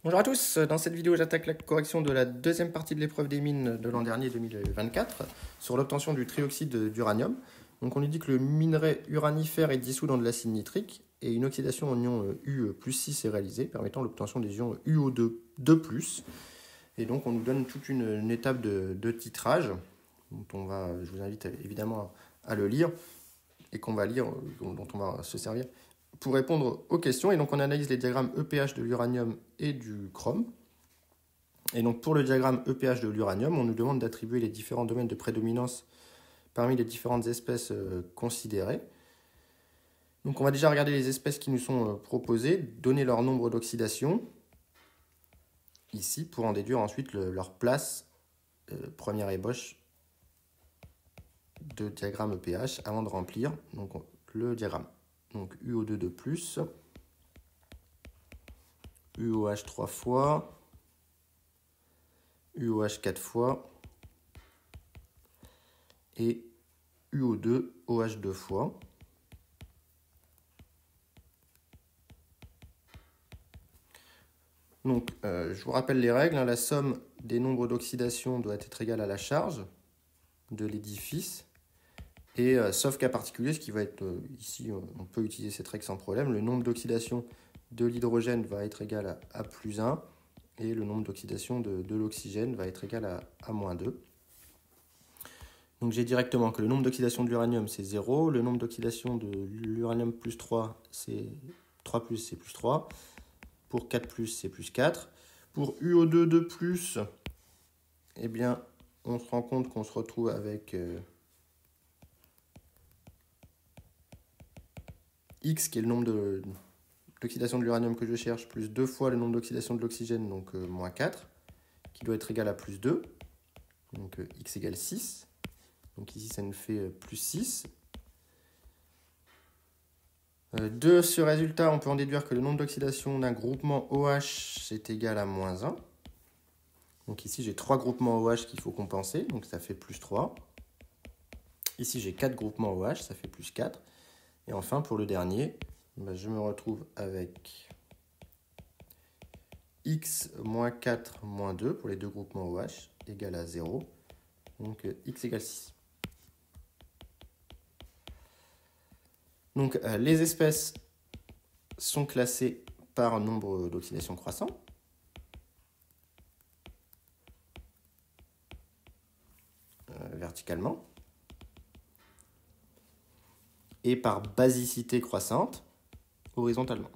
Bonjour à tous, dans cette vidéo j'attaque la correction de la deuxième partie de l'épreuve des mines de l'an dernier 2024 sur l'obtention du trioxyde d'uranium. Donc on nous dit que le minerai uranifère est dissous dans de l'acide nitrique et une oxydation en ion U+6 est réalisée permettant l'obtention des ions UO2 2+. Et donc on nous donne toute une étape de titrage dont je vous invite évidemment à le lire et qu'on va lire, dont on va se servir pour répondre aux questions. Et donc on analyse les diagrammes EPH de l'uranium et du chrome. Et donc pour le diagramme EPH de l'uranium, on nous demande d'attribuer les différents domaines de prédominance parmi les différentes espèces considérées. Donc on va déjà regarder les espèces qui nous sont proposées, donner leur nombre d'oxydation, ici, pour en déduire ensuite leur place, première ébauche de diagramme EPH, avant de remplir donc, le diagramme. Donc UO2 de plus, UOH 3 fois, UOH 4 fois, et UO2 OH 2 fois. Donc, je vous rappelle les règles. La somme des nombres d'oxydation doit être égale à la charge de l'édifice. Et sauf cas particulier, ce qui va être ici, on peut utiliser cette règle sans problème. Le nombre d'oxydation de l'hydrogène va être égal à plus 1. Et le nombre d'oxydation de l'oxygène va être égal à moins 2. Donc j'ai directement que le nombre d'oxydation de l'uranium, c'est 0. Le nombre d'oxydation de l'uranium plus 3, c'est 3 plus, c'est plus 3. Pour 4 plus, c'est plus 4. Pour UO2 de plus, eh bien, on se rend compte qu'on se retrouve avec X, qui est le nombre d'oxydation de l'uranium que je cherche, plus 2 fois le nombre d'oxydation de l'oxygène, donc moins 4, qui doit être égal à plus 2. Donc X égale 6. Donc ici, ça nous fait plus 6. De ce résultat, on peut en déduire que le nombre d'oxydation d'un groupement OH est égal à moins 1. Donc ici, j'ai 3 groupements OH qu'il faut compenser, donc ça fait plus 3. Ici, j'ai 4 groupements OH, ça fait plus 4. Et enfin, pour le dernier, je me retrouve avec X moins 4 moins 2 pour les deux groupements OH égale à 0. Donc X égale 6. Donc les espèces sont classées par nombre d'oxydation croissant. Verticalement. Et par basicité croissante, horizontalement.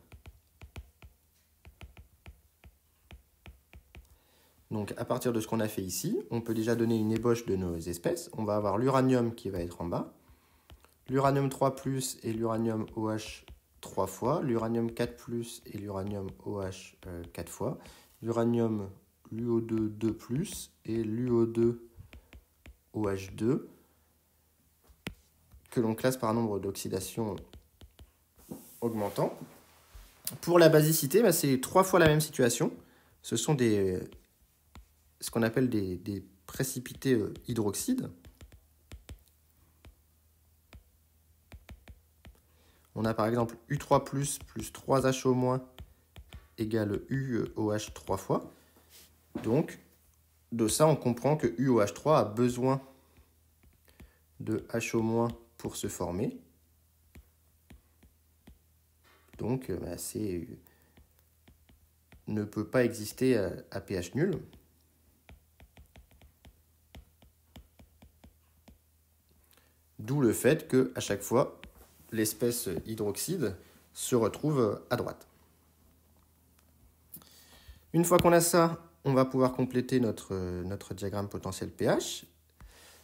Donc à partir de ce qu'on a fait ici, on peut déjà donner une ébauche de nos espèces. On va avoir l'uranium qui va être en bas, l'uranium 3+, et l'uranium OH 3 fois, l'uranium 4+, et l'uranium OH 4 fois, l'uranium LUO2 2+, et l'UO2 OH2, que l'on classe par nombre d'oxydation augmentant. Pour la basicité, c'est 3 fois la même situation. Ce sont ce qu'on appelle des précipités hydroxydes. On a par exemple U3+, plus 3HO- égale UOH 3 fois. Donc, de ça, on comprend que UOH3 a besoin de HO- pour se former. Donc, ne peut pas exister à pH nul. D'où le fait qu'à chaque fois, l'espèce hydroxyde se retrouve à droite. Une fois qu'on a ça, on va pouvoir compléter notre diagramme potentiel pH.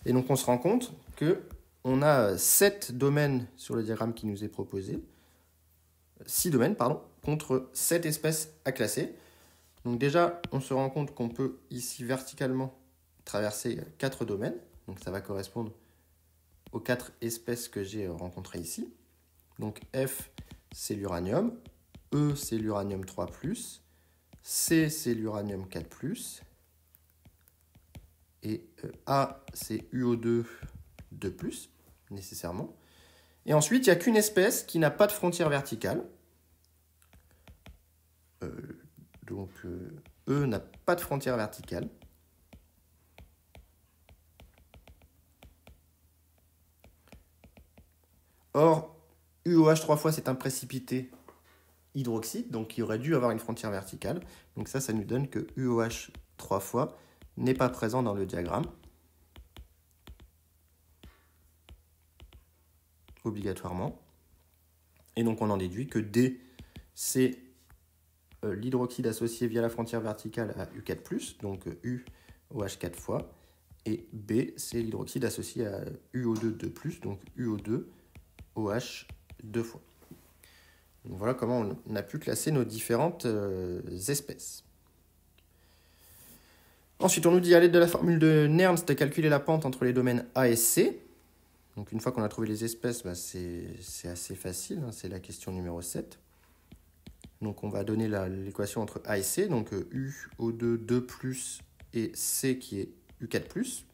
Et donc on se rend compte qu'on a 7 domaines sur le diagramme qui nous est proposé. 6 domaines, pardon, contre 7 espèces à classer. Donc déjà, on se rend compte qu'on peut ici verticalement traverser 4 domaines. Donc ça va correspondre aux 4 espèces que j'ai rencontrées ici. Donc F, c'est l'uranium. E, c'est l'uranium 3+. C, c'est l'uranium 4+. Et A, c'est UO2 2+, nécessairement. Et ensuite, il n'y a qu'une espèce qui n'a pas de frontière verticale. donc E n'a pas de frontière verticale. Or, UOH 3 fois, c'est un précipité hydroxyde, donc il aurait dû avoir une frontière verticale. Donc ça nous donne que UOH 3 fois n'est pas présent dans le diagramme. Obligatoirement. Et donc on en déduit que D, c'est l'hydroxyde associé via la frontière verticale à U4+, donc UOH 4 fois. Et B, c'est l'hydroxyde associé à UO2 2+, donc UO2OH 2 fois. Donc voilà comment on a pu classer nos différentes espèces. Ensuite, on nous dit à l'aide de la formule de Nernst de calculer la pente entre les domaines A et C. Donc une fois qu'on a trouvé les espèces, c'est assez facile, hein, c'est la question numéro 7. Donc on va donner l'équation entre A et C, donc UO2 2+, et C qui est U4+.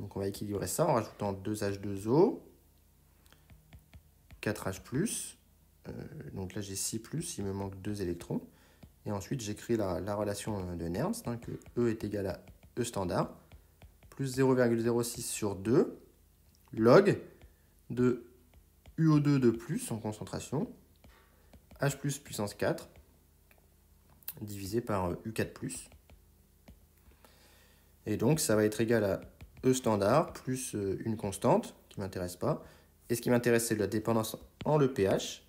Donc on va équilibrer ça en rajoutant 2H2O, 4H+, donc là j'ai 6+, il me manque 2 électrons. Et ensuite j'écris la relation de Nernst, hein, que E est égal à E standard, plus 0,06 sur 2, log de UO2 de plus en concentration, H plus puissance 4, divisé par U4+. Et donc ça va être égal à E standard plus une constante, qui ne m'intéresse pas. Et ce qui m'intéresse, c'est la dépendance en le pH.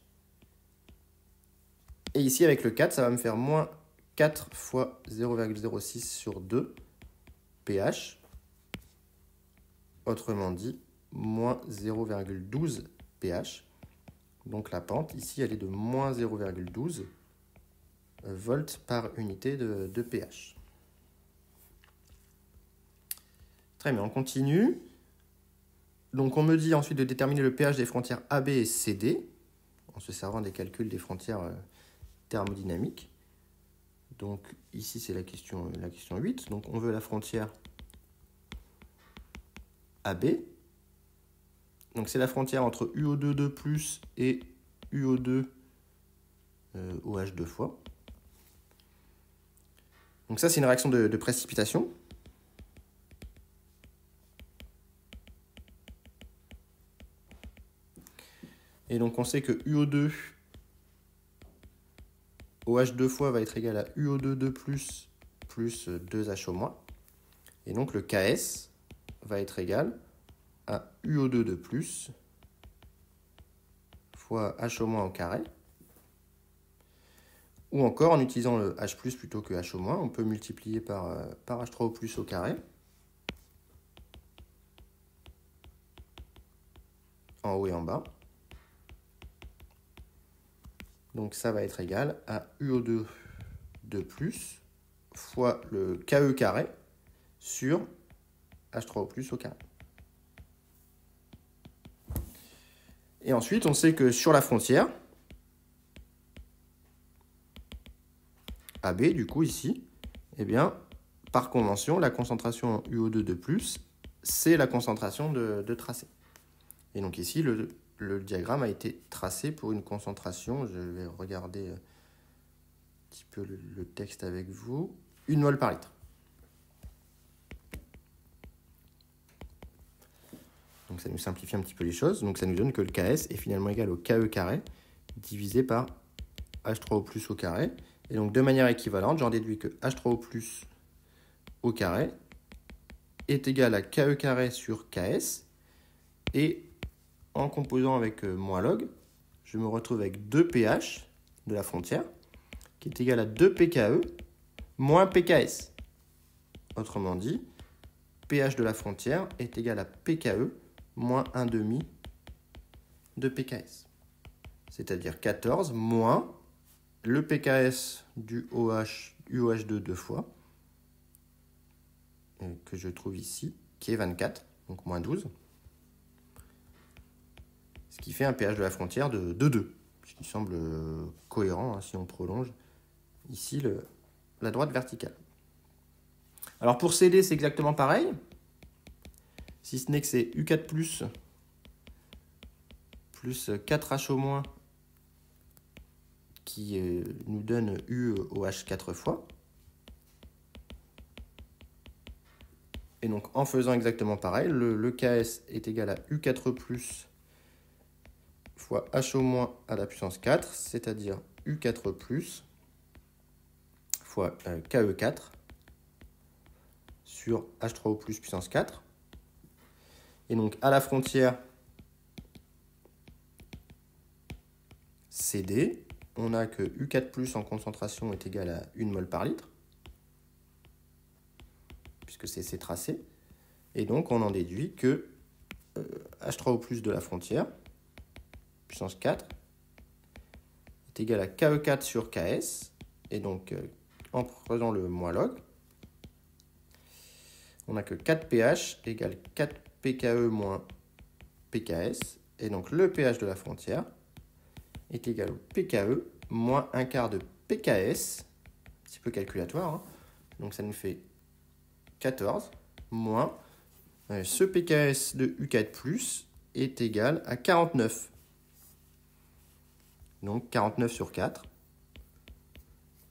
Et ici, avec le 4, ça va me faire moins 4 fois 0,06 sur 2 pH. Autrement dit, moins 0,12 pH. Donc la pente, ici, elle est de moins 0,12 volts par unité de pH. Très bien, on continue. Donc on me dit ensuite de déterminer le pH des frontières AB et CD, en se servant des calculs des frontières thermodynamiques. Donc ici, c'est la question 8. Donc on veut la frontière AB. Donc c'est la frontière entre UO2 2+, et UO2 OH 2 fois. Donc ça, c'est une réaction de précipitation. Et donc on sait que UO2 OH 2 fois va être égal à UO2 2+, plus 2HO-. Et donc le KS va être égal à UO2 de plus fois HO- au carré. Ou encore, en utilisant le H+, plutôt que HO-, on peut multiplier par H3O+ au carré. En haut et en bas. Donc ça va être égal à UO2 de plus fois le KE carré sur H3O+ au carré. Et ensuite, on sait que sur la frontière, AB, du coup, ici, eh bien, par convention, la concentration UO2 de plus, c'est la concentration de tracé. Et donc ici, le diagramme a été tracé pour une concentration, je vais regarder un petit peu le texte avec vous, 1 mol par litre. Donc ça nous simplifie un petit peu les choses. Donc ça nous donne que le KS est finalement égal au KE carré divisé par H3O+ au carré. Et donc de manière équivalente, j'en déduis que H3O+ au carré est égal à KE carré sur KS. Et en composant avec moins log, je me retrouve avec 2 pH de la frontière qui est égal à 2 pKe moins pKs. Autrement dit, pH de la frontière est égal à pKe moins 1,5 de pKs. C'est-à-dire 14 moins le pKs du UOH2 2 fois, que je trouve ici, qui est 24, donc moins 12. Ce qui fait un pH de la frontière de 2, ce qui semble cohérent, hein, si on prolonge ici la droite verticale. Alors pour CD, c'est exactement pareil, si ce n'est que c'est U4+, plus 4HO- qui nous donne UOH 4 fois. Et donc, en faisant exactement pareil, le KS est égal à U4+ fois HO- à la puissance 4, c'est-à-dire U4+ fois KE4 sur H3O+ puissance 4. Et donc, à la frontière CD, on a que U4+ en concentration est égal à 1 mol par litre, puisque c'est tracé. Et donc, on en déduit que H3O+ de la frontière, puissance 4, est égal à KE4 sur KS. Et donc, en prenant le moins log, on a que 4pH égale 4pKe moins pKs. Et donc, le pH de la frontière est égal au pKe moins 1/4 de pKs, un petit peu calculatoire, hein. Donc ça nous fait 14 moins ce pKs de U4+ est égal à 49. Donc 49 sur 4,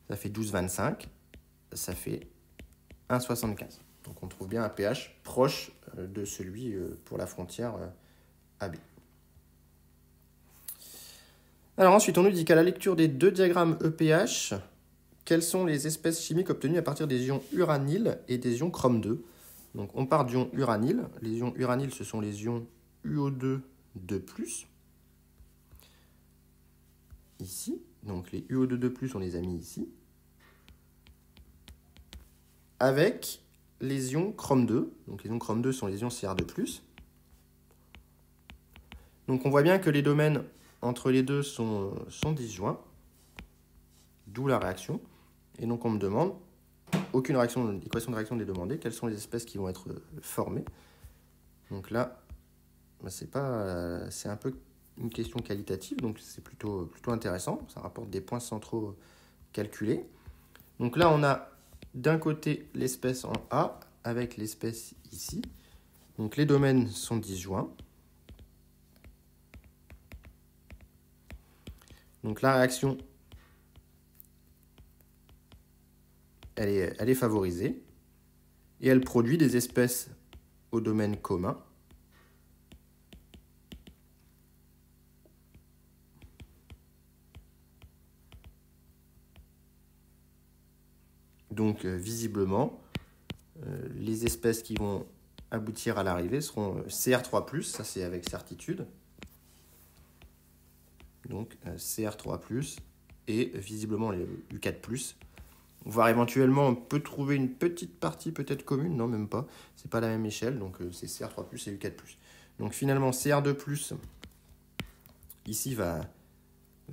ça fait 12,25, ça fait 1,75. Donc on trouve bien un pH proche de celui pour la frontière AB. Alors ensuite, on nous dit qu'à la lecture des deux diagrammes EPH, quelles sont les espèces chimiques obtenues à partir des ions uranyle et des ions chrome 2. Donc on part d'ions uranyle. Les ions uranyle, ce sont les ions UO2 2+. Ici. Donc les UO2 2+, on les a mis ici. Avec les ions chrome 2. Donc les ions chrome 2 sont les ions Cr2+. Donc on voit bien que les domaines entre les deux sont disjoints, d'où la réaction. Et donc on me demande, aucune équation de réaction n'est demandée, quelles sont les espèces qui vont être formées. Donc là, c'est un peu une question qualitative, donc c'est plutôt intéressant, ça rapporte des points centraux calculés. Donc là on a d'un côté l'espèce en A avec l'espèce ici. Donc les domaines sont disjoints. Donc la réaction, elle est favorisée et elle produit des espèces au domaine commun. Donc visiblement, les espèces qui vont aboutir à l'arrivée seront Cr3+, ça c'est avec certitude. Donc Cr3+, et visiblement les U4+. Voire éventuellement, on peut trouver une petite partie peut-être commune, non même pas, c'est pas la même échelle, donc c'est Cr3+ et U4+. Donc finalement, Cr2+, ici va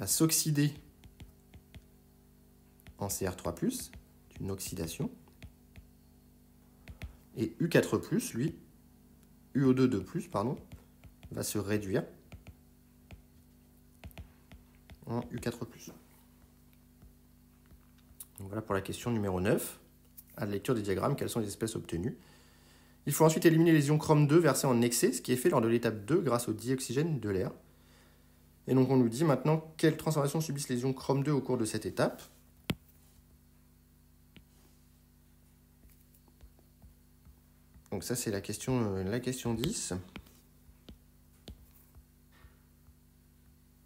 s'oxyder en Cr3+, une oxydation. Et U4+, lui, UO2 2+, pardon, va se réduire en U4+. Donc voilà pour la question numéro 9. À la lecture des diagrammes, quelles sont les espèces obtenues. Il faut ensuite éliminer les ions chrome 2 versés en excès, ce qui est fait lors de l'étape 2 grâce au dioxygène de l'air. Et donc on nous dit maintenant quelles transformations subissent les ions chrome 2 au cours de cette étape. Donc ça c'est la question 10.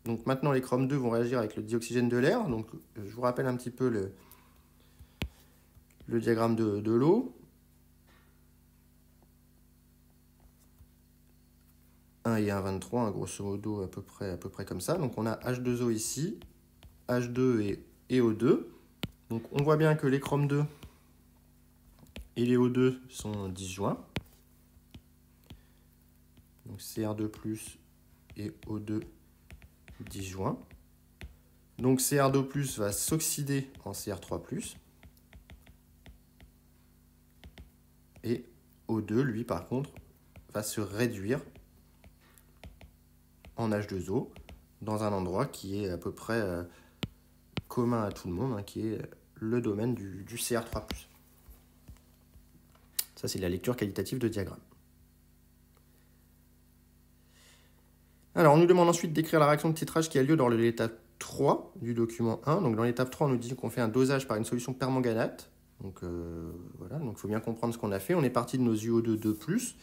Donc maintenant les chrome 2 vont réagir avec le dioxygène de l'air. Donc je vous rappelle un petit peu le diagramme de l'eau. 1 et 1,23, hein, grosso modo à peu près comme ça. Donc on a H2O ici, H2 et O2. Donc on voit bien que les chrome 2 et les O2 sont disjoints. Donc Cr2+ et O2 disjoints. Donc Cr2+ va s'oxyder en Cr3+. Et O2, lui, par contre, va se réduire en H2O dans un endroit qui est à peu près commun à tout le monde, hein, qui est le domaine du Cr3+. Ça, c'est la lecture qualitative de diagramme. Alors, on nous demande ensuite d'écrire la réaction de titrage qui a lieu dans l'étape 3 du document 1. Donc dans l'étape 3, on nous dit qu'on fait un dosage par une solution permanganate. Donc voilà, donc il faut bien comprendre ce qu'on a fait. On est parti de nos UO2 2+,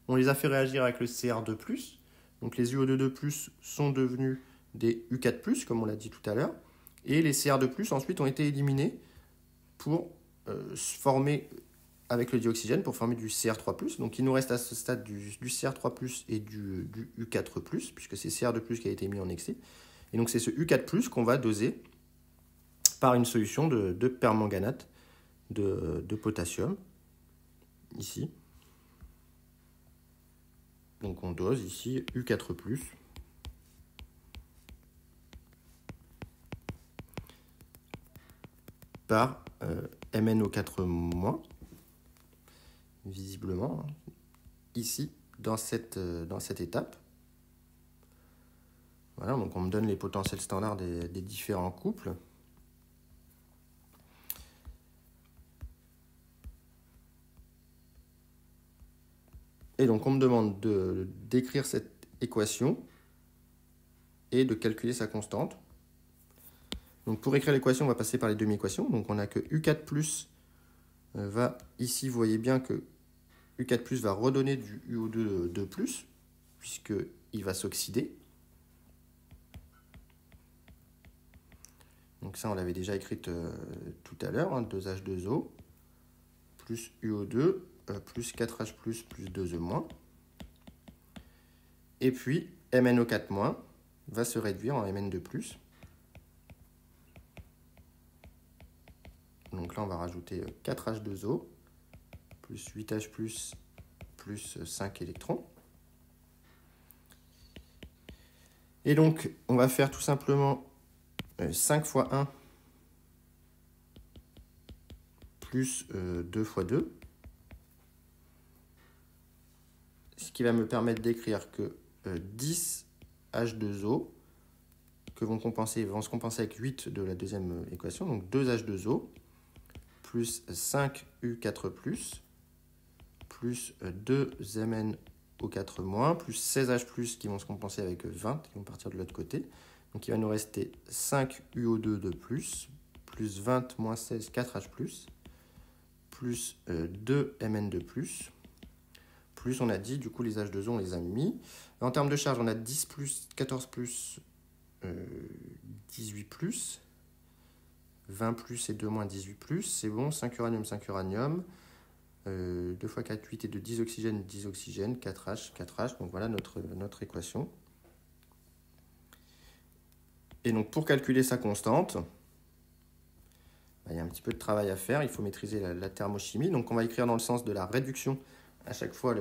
on les a fait réagir avec le CR2+. Donc les UO2 2+, sont devenus des U4+, comme on l'a dit tout à l'heure. Et les CR2+, ensuite, ont été éliminés pour se former avec le dioxygène, pour former du CR3+. Donc il nous reste à ce stade du CR3+, et du U4+, puisque c'est CR2+, qui a été mis en excès. Et donc c'est ce U4+, qu'on va doser par une solution de permanganate de potassium, ici. Donc on dose ici U4+, par MnO4-, visiblement, ici, dans cette étape. Voilà, donc on me donne les potentiels standards des différents couples. Et donc on me demande d'écrire cette équation et de calculer sa constante. Donc pour écrire l'équation, on va passer par les demi-équations. Donc on a que U4+ va, ici, vous voyez bien que U4+ va redonner du UO2 2+, puisqu'il va s'oxyder. Donc ça, on l'avait déjà écrite tout à l'heure, hein, 2H2O, plus UO2, plus 4H+, plus 2E-. Et puis, MnO4- va se réduire en Mn2+. Donc là, on va rajouter 4H2O, plus 8H+, plus 5 électrons. Et donc, on va faire tout simplement 5 fois 1 plus 2 fois 2. Ce qui va me permettre d'écrire que 10 H2O vont se compenser avec 8 de la deuxième équation. Donc 2 H2O plus 5 U4+, plus 2 MnO4-, plus 16 H+, qui vont se compenser avec 20, qui vont partir de l'autre côté. Donc il va nous rester 5 UO2 de plus 20 moins 16, 4H+, plus 2 Mn2+, plus on a dit, du coup les H2O on les a mis. En termes de charge, on a 10+, 14+, 18+, 20+, et 2 moins 18+, c'est bon, 5 uranium, 5 uranium, 2 fois 4, 8, et de 10 oxygène, 10 oxygène, 4H, 4H, donc voilà notre équation. Et donc pour calculer sa constante, il y a un petit peu de travail à faire, il faut maîtriser la thermochimie, donc on va écrire dans le sens de la réduction à chaque fois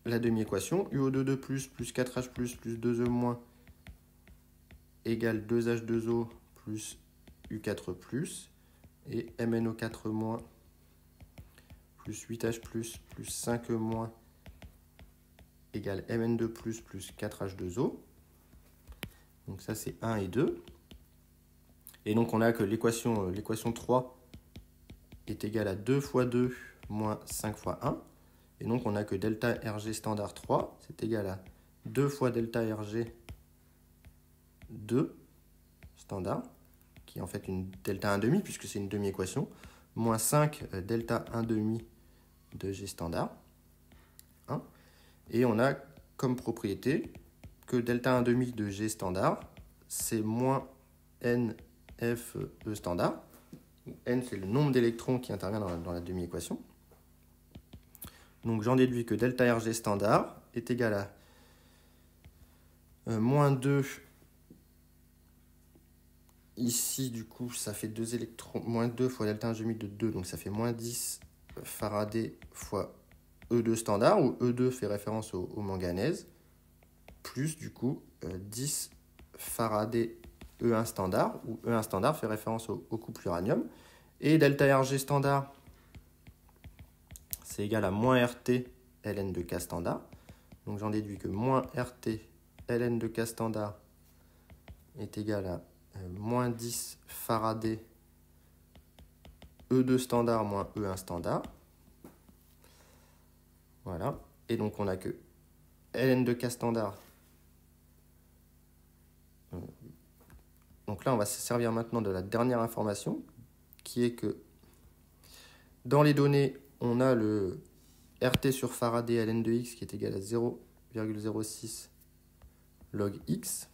la demi-équation. UO2 plus 4H+, plus 2E- égale 2H2O plus U4+, et MnO4- plus 8H+, plus 5E- égale Mn2+, plus 4H2O. Donc ça, c'est 1 et 2. Et donc, on a que l'équation 3 est égale à 2 fois 2 moins 5 fois 1. Et donc, on a que delta RG standard 3, c'est égal à 2 fois delta RG 2 standard, qui est en fait une delta 1,5, puisque c'est une demi-équation, moins 5 delta 1,5 de G standard. 1. Et on a comme propriété que delta 1,5 de G standard, c'est moins NFE standard. N, c'est le nombre d'électrons qui intervient dans la demi-équation. Donc j'en déduis que delta RG standard est égal à moins 2. Ici, du coup, ça fait 2 électrons, moins 2 fois delta 1,5 de 2, donc ça fait moins 10 Faraday fois E2 standard, où E2 fait référence au manganèse, plus du coup 10 Faraday E1 standard, où E1 standard fait référence au couple uranium. Et delta RG standard, c'est égal à moins RT ln de K standard. Donc j'en déduis que moins RT ln de K standard est égal à moins 10 Faraday E2 standard moins E1 standard. Voilà. Et donc on a que Ln de K standard. Donc là, on va se servir maintenant de la dernière information, qui est que dans les données, on a le RT sur Faraday ln de x qui est égal à 0,06 log x.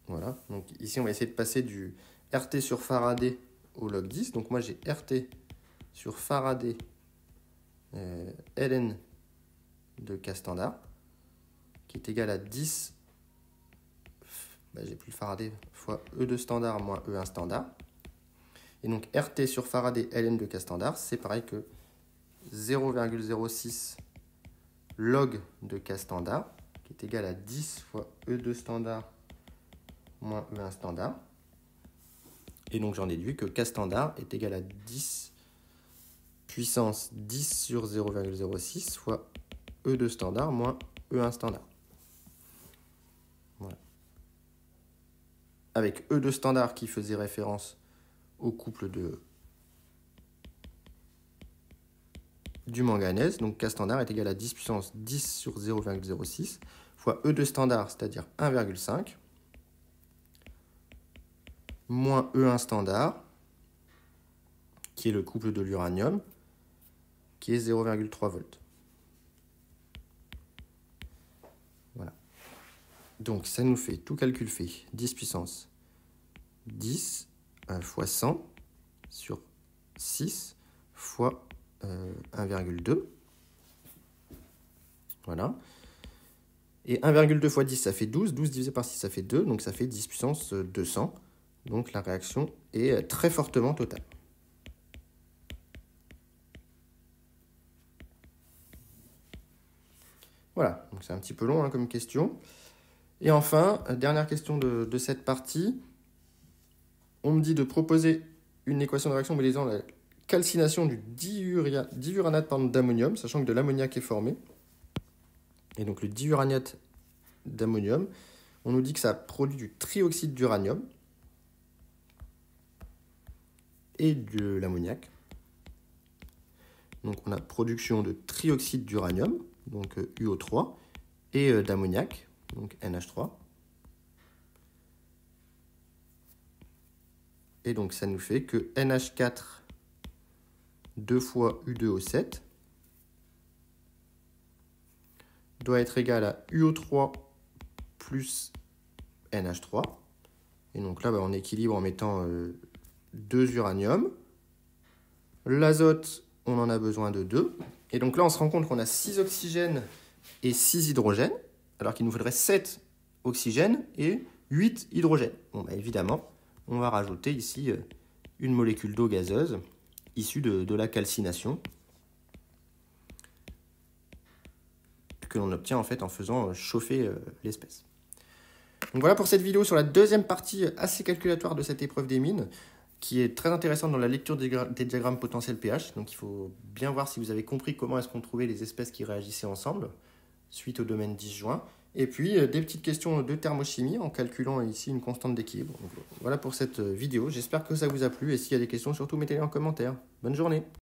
Voilà, donc ici on va essayer de passer du RT sur Faraday au log 10. Donc moi j'ai RT sur Faraday ln de K standard qui est égal à 10, j'ai plus le Faraday, fois E2 standard moins E1 standard. Et donc RT sur Faraday ln de K standard, c'est pareil que 0,06 log de K standard, qui est égal à 10 fois E2 standard moins E1 standard. Et donc j'en déduis que K standard est égal à 10 puissance 10 sur 0,06 fois E2 standard moins E1 standard. Voilà. Avec E2 standard qui faisait référence au couple du manganèse. Donc K standard est égal à 10 puissance 10 sur 0,06 fois E2 standard, c'est-à-dire 1,5, moins E1 standard, qui est le couple de l'uranium, qui est 0,3 volts. Voilà. Donc ça nous fait, tout calcul fait, 10 puissance 10 fois 100 sur 6 fois 1,2. Voilà. Et 1,2 fois 10, ça fait 12. 12 divisé par 6, ça fait 2. Donc ça fait 10 puissance 200. Donc la réaction est très fortement totale. Voilà, donc c'est un petit peu long comme question. Et enfin, dernière question de cette partie. On me dit de proposer une équation de réaction modélisant la calcination du diuranate d'ammonium, sachant que de l'ammoniac est formé. Et donc le diuranate d'ammonium, on nous dit que ça produit du trioxyde d'uranium et de l'ammoniac. Donc on a production de trioxyde d'uranium, donc UO3, et d'ammoniac, donc NH3. Et donc ça nous fait que NH4 2 fois U2O7 doit être égal à UO3 plus NH3. Et donc là, on équilibre en mettant 2 uranium. L'azote, on en a besoin de 2. Et donc là, on se rend compte qu'on a 6 oxygènes et 6 hydrogènes, alors qu'il nous faudrait 7 oxygènes et 8 hydrogènes. Bon, évidemment, on va rajouter ici une molécule d'eau gazeuse issue de la calcination que l'on obtient en fait en faisant chauffer l'espèce. Donc voilà pour cette vidéo sur la deuxième partie assez calculatoire de cette épreuve des mines, qui est très intéressante dans la lecture des diagrammes potentiels pH. Donc il faut bien voir si vous avez compris comment est-ce qu'on trouvait les espèces qui réagissaient ensemble suite au domaine disjoint. Et puis des petites questions de thermochimie en calculant ici une constante d'équilibre. Voilà pour cette vidéo. J'espère que ça vous a plu et s'il y a des questions, surtout mettez-les en commentaire. Bonne journée.